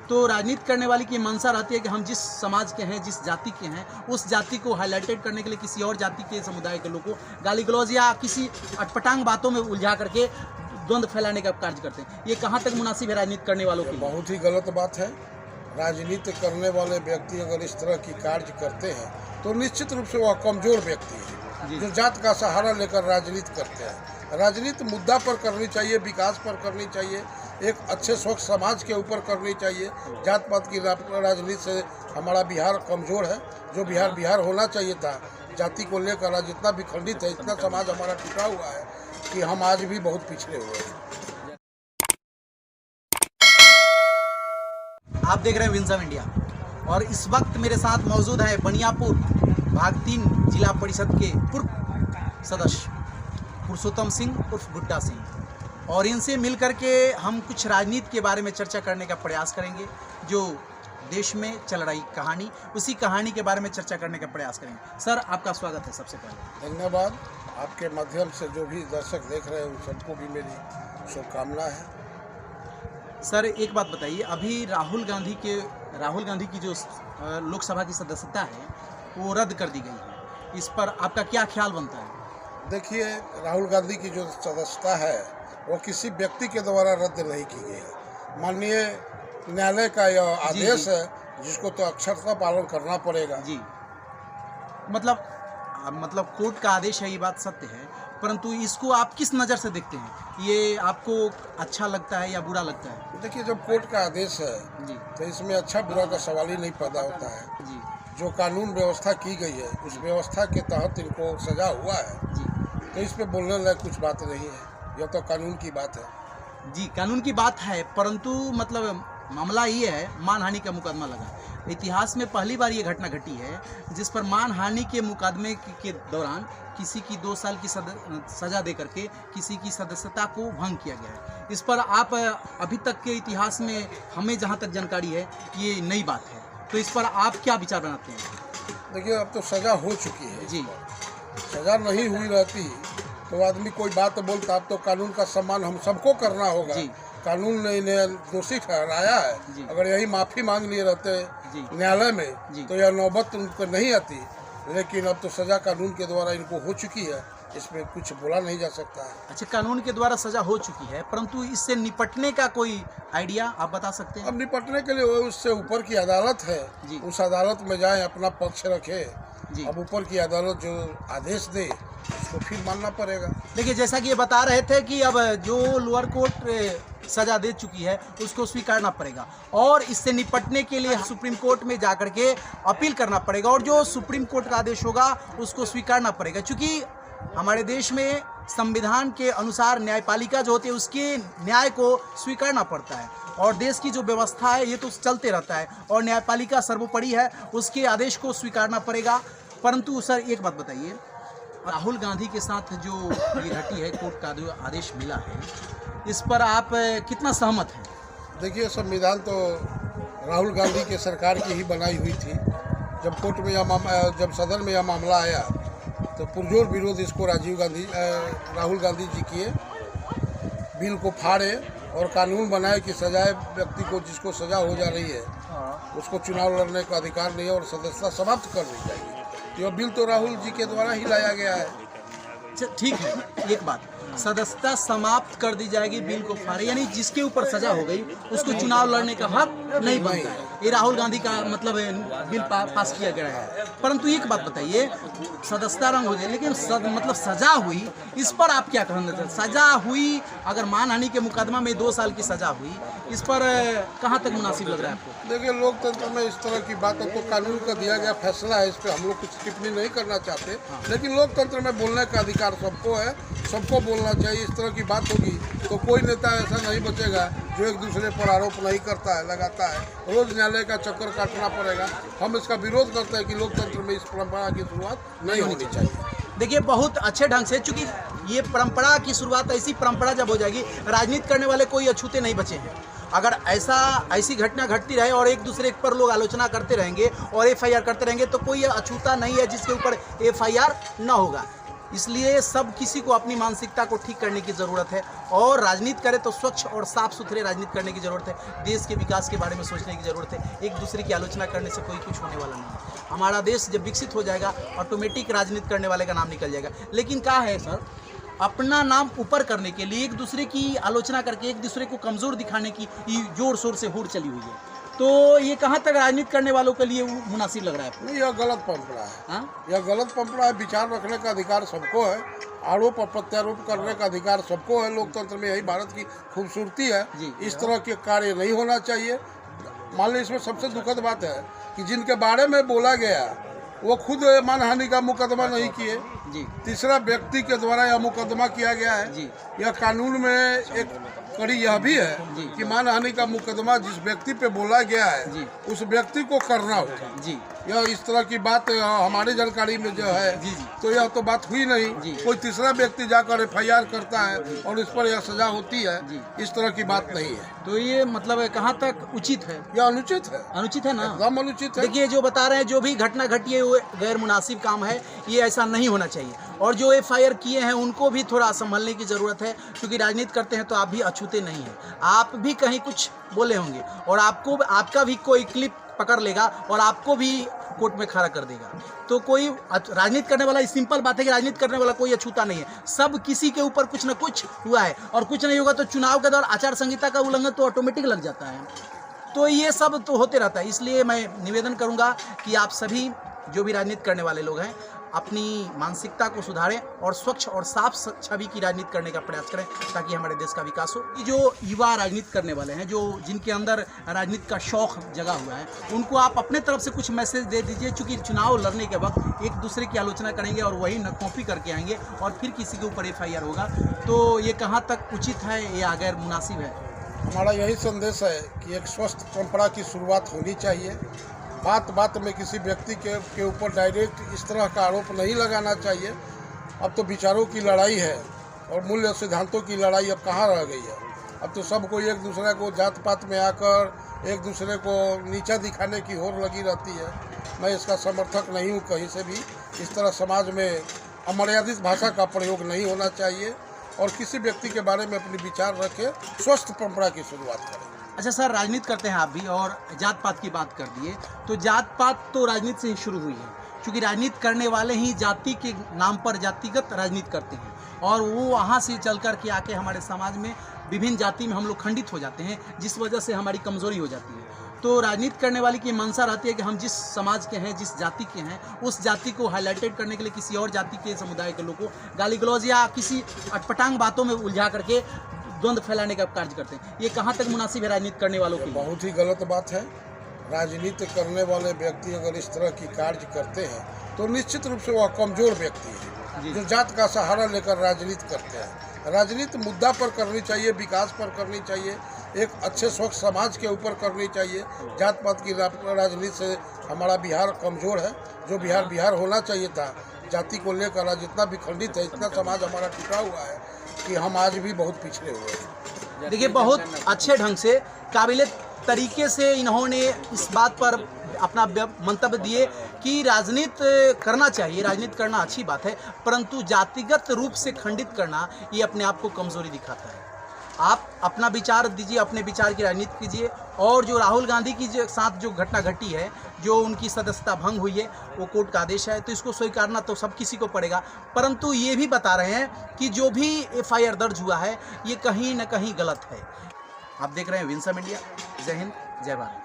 तो राजनीति करने वाले की मंशा रहती है कि हम जिस समाज के हैं, जिस जाति के हैं, उस जाति को हाईलाइटेड करने के लिए किसी और जाति के समुदाय के लोगों को गाली गलौज या किसी अटपटांग बातों में उलझा करके द्वंद्व फैलाने का कार्य करते हैं। ये कहाँ तक मुनासिब है राजनीति करने वालों की? बहुत ही गलत बात है। राजनीति करने वाले व्यक्ति अगर इस तरह की कार्य करते हैं तो निश्चित रूप से वह कमजोर व्यक्ति है जो जात का सहारा लेकर राजनीति करते हैं। राजनीति मुद्दा पर करनी चाहिए, विकास पर करनी चाहिए, एक अच्छे स्वच्छ समाज के ऊपर करनी चाहिए। जात पात की राजनीति से हमारा बिहार कमजोर है। जो बिहार होना चाहिए था, जाति को लेकर आज इतना विखंडित है, इतना समाज हमारा टूटा हुआ है कि हम आज भी बहुत पिछड़े हुए हैं। आप देख रहे हैं विंस ऑफ इंडिया और इस वक्त मेरे साथ मौजूद है बनियापुर भाग 3 जिला परिषद के पूर्व सदस्य पुरुषोत्तम सिंह उर्फ गुड्डा सिंह, और इनसे मिलकर के हम कुछ राजनीति के बारे में चर्चा करने का प्रयास करेंगे। जो देश में चल रही कहानी, उसी कहानी के बारे में चर्चा करने का प्रयास करेंगे। सर, आपका स्वागत है। सबसे पहले धन्यवाद। आपके माध्यम से जो भी दर्शक देख रहे हैं उन सबको भी मेरी शुभकामना है। सर, एक बात बताइए, अभी राहुल गांधी की जो लोकसभा की सदस्यता है वो रद्द कर दी गई है, इस पर आपका क्या ख्याल बनता है? देखिए, राहुल गांधी की जो सदस्यता है वो किसी व्यक्ति के द्वारा रद्द नहीं की गई है। माननीय न्यायालय का यह आदेश है जिसको तो अक्षरशः पालन करना पड़ेगा। जी, मतलब कोर्ट का आदेश है, ये बात सत्य है, परंतु इसको आप किस नज़र से देखते हैं? ये आपको अच्छा लगता है या बुरा लगता है? देखिए, जब कोर्ट का आदेश है जी तो इसमें अच्छा बुरा का सवाल ही नहीं पैदा होता है। जी जो कानून व्यवस्था की गई है उस व्यवस्था के तहत इनको सजा हुआ है, जी तो इस पे बोलने लायक कुछ बात नहीं है। यह तो कानून की बात है। जी, कानून की बात है, परंतु मतलब मामला ये है, मानहानि का मुकदमा लगा। इतिहास में पहली बार ये घटना घटी है जिस पर मानहानि के मुकदमे के दौरान किसी की 2 साल की सजा दे करके किसी की सदस्यता को भंग किया गया है। इस पर आप अभी तक के इतिहास में, हमें जहाँ तक जानकारी है, ये नई बात है, तो इस पर आप क्या विचार बनाते हैं? देखिए, अब तो सजा हो चुकी है। जी, सजा नहीं हुई रहती तो आदमी कोई बात बोलता। अब तो कानून का सम्मान हम सबको करना होगा। जी। कानून ने इन्हें दोषी ठहराया जी। है। अगर यही माफ़ी मांग लिए रहते न्यायालय में तो यह नौबत उनको नहीं आती। लेकिन अब तो सजा कानून के द्वारा इनको हो चुकी है, इसमें कुछ बोला नहीं जा सकता है। अच्छा, कानून के द्वारा सजा हो चुकी है, परंतु इससे निपटने का कोई आइडिया आप बता सकते हैं? अब निपटने के लिए उससे ऊपर की अदालत है, उस अदालत में जाए, अपना पक्ष रखे। अब ऊपर की अदालत जो आदेश दे उसको फिर मानना पड़ेगा। देखिए, जैसा कि ये बता रहे थे कि अब जो लोअर कोर्ट सजा दे चुकी है उसको स्वीकारना पड़ेगा और इससे निपटने के लिए सुप्रीम कोर्ट में जाकर के अपील करना पड़ेगा और जो सुप्रीम कोर्ट का आदेश होगा उसको स्वीकारना पड़ेगा। क्योंकि हमारे देश में संविधान के अनुसार न्यायपालिका जो होती है उसके न्याय को स्वीकारना पड़ता है और देश की जो व्यवस्था है ये तो चलते रहता है और न्यायपालिका सर्वोपरि है, उसके आदेश को स्वीकारना पड़ेगा। परंतु सर, एक बात बताइए, राहुल गांधी के साथ जो ये घटी है, कोर्ट का जो आदेश मिला है, इस पर आप कितना सहमत हैं? देखिए, संविधान तो राहुल गांधी के सरकार की ही बनाई हुई थी। जब कोर्ट में जब सदन में यह मामला आया तो पुरजोर विरोध इसको राहुल गांधी जी किए। बिल को फाड़े और कानून बनाए कि सजाए व्यक्ति को, जिसको सजा हो जा रही है उसको चुनाव लड़ने का अधिकार नहीं है और सदस्यता समाप्त कर दी जाएगी। यह बिल तो राहुल जी के द्वारा ही लाया गया है। ठीक है, एक बात, सदस्यता समाप्त कर दी जाएगी, बिल को फाड़े, यानी जिसके ऊपर सजा हो गई उसको चुनाव लड़ने का हक नहीं बनता है। ये राहुल गांधी का मतलब बिल पास किया गया है। परंतु एक बात बताइए, सदस्यता रंग हो जाए लेकिन मतलब सजा हुई, इस पर आप क्या कहना चाहते हैं? सजा हुई, अगर मानहानि के मुकदमा में 2 साल की सजा हुई, इस पर कहाँ तक मुनासिब लग रहा है आपको? देखिए, लोकतंत्र में इस तरह की बात तो कानून का दिया गया फैसला है, इस पर हम लोग कुछ टिप्पणी नहीं करना चाहते। लेकिन लोकतंत्र में बोलने का अधिकार सबको है, सबको बोलना चाहिए। इस तरह की बात होगी तो कोई नेता ऐसा नहीं बचेगा जो एक दूसरे पर आरोप नहीं करता है, लगाता है। रोज न्यायालय का चक्कर काटना पड़ेगा। हम इसका विरोध करते हैं कि लोकतंत्र में इस परंपरा की शुरुआत नहीं होनी चाहिए। देखिए, बहुत अच्छे ढंग से, चूंकि ये परंपरा की शुरुआत, ऐसी परंपरा जब हो जाएगी, राजनीति करने वाले कोई अछूते नहीं बचे हैं। अगर ऐसी घटना घटती रहे और एक दूसरे पर लोग आलोचना करते रहेंगे और FIR करते रहेंगे तो कोई अछूता नहीं है जिसके ऊपर FIR न होगा। इसलिए सब किसी को अपनी मानसिकता को ठीक करने की ज़रूरत है और राजनीति करे तो स्वच्छ और साफ सुथरे राजनीति करने की ज़रूरत है। देश के विकास के बारे में सोचने की ज़रूरत है। एक दूसरे की आलोचना करने से कोई कुछ होने वाला नहीं है। हमारा देश जब विकसित हो जाएगा ऑटोमेटिक राजनीति करने वाले का नाम निकल जाएगा। लेकिन क्या है सर, अपना नाम ऊपर करने के लिए एक दूसरे की आलोचना करके एक दूसरे को कमज़ोर दिखाने की जोर शोर से होड़ चली हुई है। तो ये कहाँ तक राजनीति करने वालों के लिए मुनासिब लग रहा है? नहीं, यह गलत पंपड़ा है। हाँ? यह गलत पंपड़ा है। विचार रखने का अधिकार सबको है, आरोप और प्रत्यारोप करने का अधिकार सबको है। लोकतंत्र में यही भारत की खूबसूरती है। इस तरह के कार्य नहीं होना चाहिए। मान लीजिए इसमें सबसे दुखद बात है कि जिनके बारे में बोला गया वो खुद मानहानि का मुकदमा नहीं किए, तीसरा व्यक्ति के द्वारा यह मुकदमा किया गया है। यह कानून में एक कड़ी यह भी है कि मानहानि का मुकदमा जिस व्यक्ति पे बोला गया है उस व्यक्ति को करना होगा। यह इस तरह की बात हमारी जानकारी में जो है तो यह तो बात हुई नहीं। कोई तीसरा व्यक्ति जाकर FIR करता है और इस पर यह सजा होती है, इस तरह की बात नहीं है। तो ये मतलब कहाँ तक उचित है? यह अनुचित है। अनुचित है ना? एकदम अनुचित है। देखिए, जो बता रहे हैं जो भी घटना घटी है वो गैर मुनासिब काम है, ये ऐसा नहीं होना चाहिए। और जो FIR किए हैं उनको भी थोड़ा संभलने की ज़रूरत है, क्योंकि राजनीति करते हैं तो आप भी अछूते नहीं हैं। आप भी कहीं कुछ बोले होंगे और आपका भी कोई क्लिप पकड़ लेगा और आपको भी कोर्ट में खड़ा कर देगा। तो कोई राजनीति करने वाला, सिंपल बात है कि राजनीति करने वाला कोई अछूता नहीं है। सब किसी के ऊपर कुछ न कुछ हुआ है और कुछ नहीं होगा तो चुनाव के दौरान आचार संहिता का उल्लंघन तो ऑटोमेटिक लग जाता है। तो ये सब तो होते रहता है। इसलिए मैं निवेदन करूंगा कि आप सभी जो भी राजनीति करने वाले लोग हैं अपनी मानसिकता को सुधारें और स्वच्छ और साफ छवि की राजनीति करने का प्रयास करें ताकि हमारे देश का विकास हो। ये जो युवा राजनीति करने वाले हैं, जो जिनके अंदर राजनीति का शौक जगा हुआ है, उनको आप अपने तरफ से कुछ मैसेज दे दीजिए। चूँकि चुनाव लड़ने के वक्त एक दूसरे की आलोचना करेंगे और वही नकॉपी करके आएंगे और फिर किसी के ऊपर FIR होगा। तो ये कहाँ तक उचित है या गैर मुनासिब है? हमारा यही संदेश है कि एक स्वस्थ परंपरा की शुरुआत होनी चाहिए। बात बात में किसी व्यक्ति के ऊपर डायरेक्ट इस तरह का आरोप नहीं लगाना चाहिए। अब तो विचारों की लड़ाई है और मूल्य सिद्धांतों की लड़ाई अब कहाँ रह गई है। अब तो सब कोई एक दूसरे को जात पात में आकर एक दूसरे को नीचा दिखाने की होड़ लगी रहती है। मैं इसका समर्थक नहीं हूँ कहीं से भी। इस तरह समाज में अमर्यादित भाषा का प्रयोग नहीं होना चाहिए और किसी व्यक्ति के बारे में अपने विचार रखें, स्वस्थ परंपरा की शुरुआत करें। अच्छा सर, राजनीति करते हैं आप भी और जात पात की बात कर दिए, तो जात पात तो राजनीति से ही शुरू हुई है, क्योंकि राजनीति करने वाले ही जाति के नाम पर जातिगत राजनीति करते हैं और वो वहाँ से चल कर के आके हमारे समाज में विभिन्न जाति में हम लोग खंडित हो जाते हैं, जिस वजह से हमारी कमज़ोरी हो जाती है। तो राजनीति करने वाले की मंशा रहती है कि हम जिस समाज के हैं, जिस जाति के हैं, उस जाति को हाईलाइटेड करने के लिए किसी और जाति के समुदाय के लोगों को गाली गलौज या किसी अटपटांग बातों में उलझा करके द्वंद्व फैलाने का कार्य करते हैं। ये कहाँ तक मुनासिब है राजनीति करने वालों की? बहुत ही गलत बात है। राजनीति करने वाले व्यक्ति अगर इस तरह की कार्य करते हैं तो निश्चित रूप से वह कमज़ोर व्यक्ति है जो जात का सहारा लेकर राजनीति करते हैं। राजनीति मुद्दा पर करनी चाहिए, विकास पर करनी चाहिए, एक अच्छे स्वच्छ समाज के ऊपर करनी चाहिए। जात पात की राजनीति से हमारा बिहार कमज़ोर है। जो बिहार होना चाहिए था, जाति को लेकर आज जितना भी खंडित है, इतना समाज हमारा टूटा हुआ है कि हम आज भी बहुत पिछड़े हुए हैं। देखिए, बहुत अच्छे ढंग से, काबिले तरीके से इन्होंने इस बात पर अपना मंतव्य दिए कि राजनीति करना चाहिए, राजनीति करना अच्छी बात है, परंतु जातिगत रूप से खंडित करना ये अपने आप को कमज़ोरी दिखाता है। आप अपना विचार दीजिए, अपने विचार की राजनीति कीजिए। और जो राहुल गांधी की साथ जो घटना घटी है, जो उनकी सदस्यता भंग हुई है, वो कोर्ट का आदेश है, तो इसको स्वीकारना तो सब किसी को पड़ेगा। परंतु ये भी बता रहे हैं कि जो भी FIR दर्ज हुआ है ये कहीं न कहीं गलत है। आप देख रहे हैं विंसम इंडिया। जय हिंद, जय भारत।